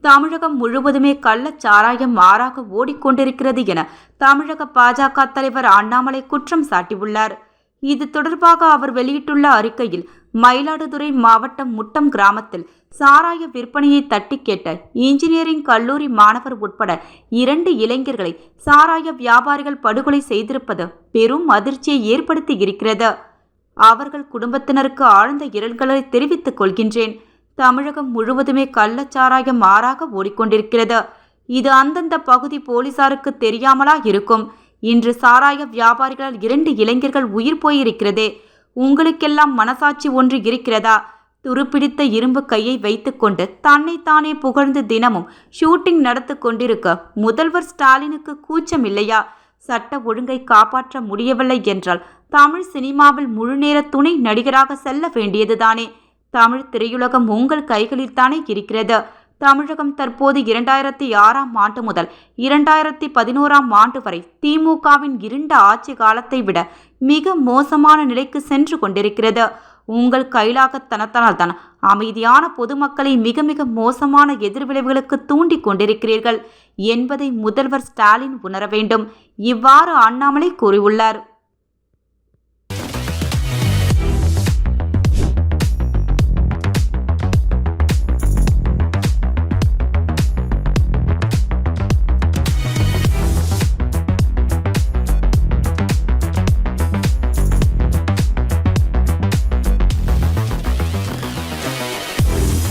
தமிழகம் முழுவதுமே கள்ளச்சாராயம் மாறாக ஓடிக்கொண்டிருக்கிறது என தமிழக பாஜக தலைவர் அண்ணாமலை குற்றம் சாட்டியுள்ளார். இது தொடர்பாக அவர் வெளியிட்டுள்ள அறிக்கையில், மயிலாடுதுறை மாவட்டம் முட்டம் கிராமத்தில் சாராய விற்பனையை தட்டி கேட்ட இன்ஜினியரிங் கல்லூரி மாணவர் உட்பட 2 இளைஞர்களை சாராய வியாபாரிகள் படுகொலை செய்திருப்பது பெரும் அதிர்ச்சியை ஏற்படுத்தி இருக்கிறது. அவர்கள் குடும்பத்தினருக்கு ஆழ்ந்த இரங்கலை தெரிவித்துக் கொள்கின்றேன். தமிழகம் முழுவதுமே கள்ளச்சாராயம் மாறாக ஓடிக்கொண்டிருக்கிறது. இது அந்தந்த பகுதி போலீசாருக்கு தெரியாமலா இருக்கும்? இன்று சாராய வியாபாரிகளால் 2 இளைஞர்கள் உயிர் போயிருக்கிறதே. உங்களுக்கெல்லாம் மனசாட்சி ஒன்று இருக்கிறதா? துருப்பிடித்த இரும்பு கையை வைத்துக்கொண்டு தன்னைத்தானே புகழ்ந்து தினமும் ஷூட்டிங் நடத்தி கொண்டிருக்க முதல்வர் ஸ்டாலினுக்கு கூச்சம் இல்லையா? சட்ட ஒழுங்கை காப்பாற்ற முடியவில்லை என்றால் தமிழ் சினிமாவில் முழுநேர துணை நடிகராக செல்ல வேண்டியதுதானே? தமிழ் திரையுலகம் உங்கள் கைகளில் தானே இருக்கிறது. தமிழகம் தற்போது 2006ஆம் ஆண்டு முதல் 2011ஆம் ஆண்டு வரை திமுகவின் இருண்ட ஆட்சி காலத்தை விட மிக மோசமான நிலைக்கு சென்று கொண்டிருக்கிறது. உங்கள் கைலாகத்தனத்தால்தான் அமைதியான பொதுமக்களை மிக மிக மோசமான எதிர்விளைவுகளுக்கு தூண்டி கொண்டிருக்கிறீர்கள் என்பதை முதல்வர் ஸ்டாலின் உணர வேண்டும். இவ்வாறு அண்ணாமலை கூறியுள்ளார்.